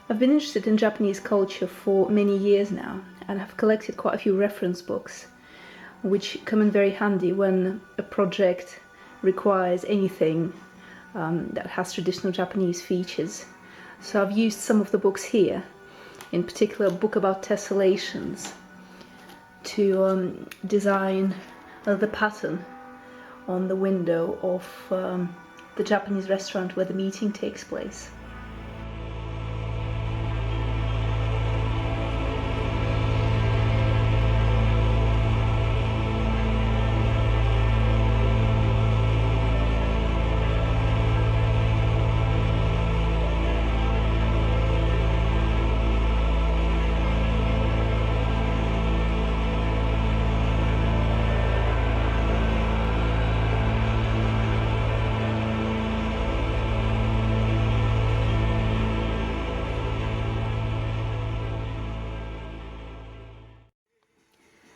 I've been interested in Japanese culture for many years now and have collected quite a few reference books, which come in very handy when a project requires anything that has traditional Japanese features. So I've used some of the books here, in particular a book about tessellations, to design the pattern on the window of the Japanese restaurant where the meeting takes place.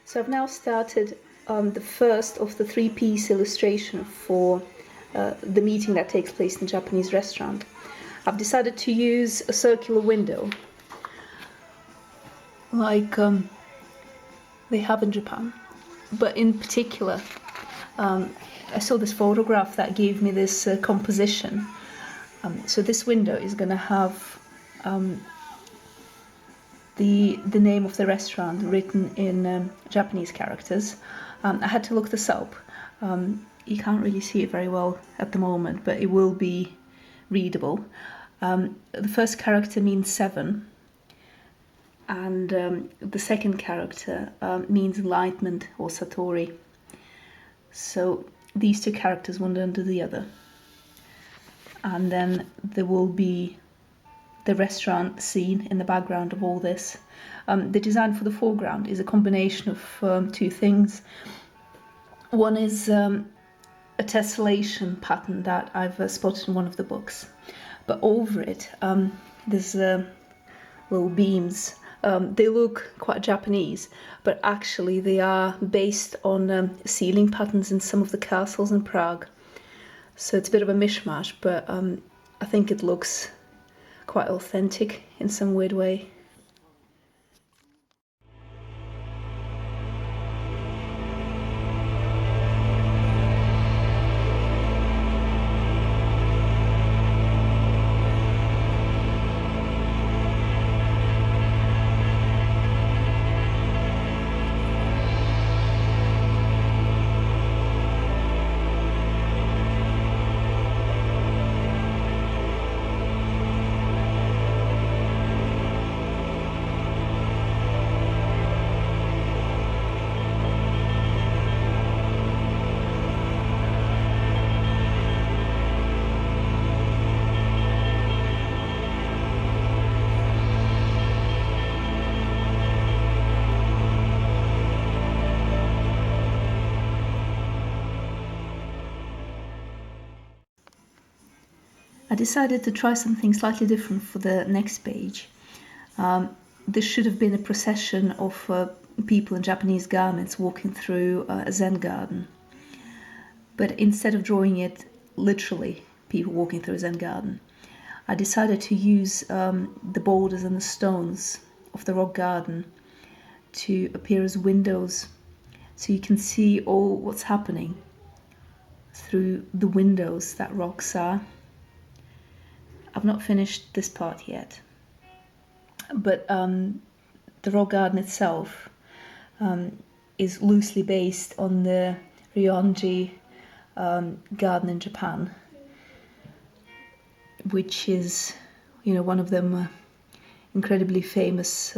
So I've now started the first of the three-piece illustration for the meeting that takes place in a Japanese restaurant. I've decided to use a circular window like they have in Japan, but in particular I saw this photograph that gave me this composition. So this window is going to have the name of the restaurant written in Japanese characters. I had to look this up. You can't really see it very well at the moment, but it will be readable. The first character means 7, and the second character means enlightenment or satori. So these two characters, one under the other. And then there will be the restaurant scene in the background of all this. The design for the foreground is a combination of two things. One is a tessellation pattern that I've spotted in one of the books, but over it there's little beams. They look quite Japanese, but actually they are based on ceiling patterns in some of the castles in Prague. So it's a bit of a mishmash, but I think it looks quite authentic in some weird way. I decided to try something slightly different for the next page. This should have been a procession of people in Japanese garments walking through a Zen garden. But instead of drawing it literally, people walking through a Zen garden, I decided to use the boulders and the stones of the rock garden to appear as windows, so you can see all what's happening through the windows that rocks are. I've not finished this part yet, but the rock garden itself is loosely based on the Ryoanji garden in Japan, which is, one of them incredibly famous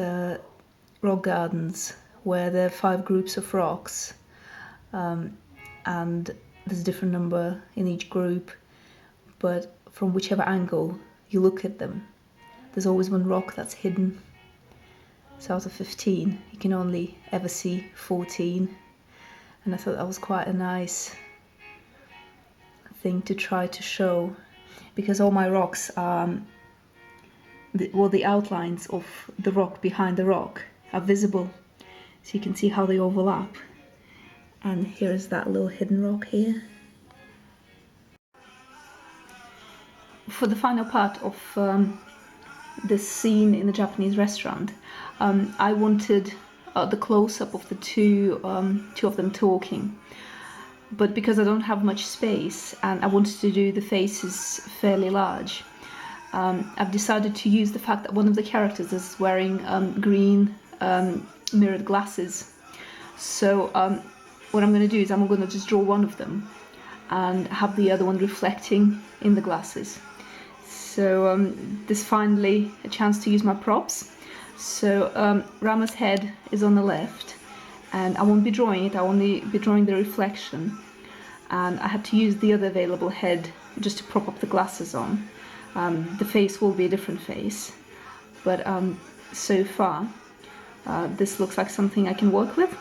rock gardens where there are 5 groups of rocks, and there's a different number in each group, but from whichever angle you look at them, there's always one rock that's hidden. So out of 15, you can only ever see 14. And I thought that was quite a nice thing to try to show, because all my rocks are, the outlines of the rock behind the rock are visible. So you can see how they overlap. And here is that little hidden rock here. For the final part of this scene in the Japanese restaurant, I wanted the close-up of the two of them talking. But because I don't have much space and I wanted to do the faces fairly large, I've decided to use the fact that one of the characters is wearing green mirrored glasses. So what I'm going to do is I'm going to just draw one of them and have the other one reflecting in the glasses. So this finally a chance to use my props. So Rama's head is on the left, and I won't be drawing it, I'll only be drawing the reflection. And I had to use the other available head just to prop up the glasses on. The face will be a different face, but so far this looks like something I can work with.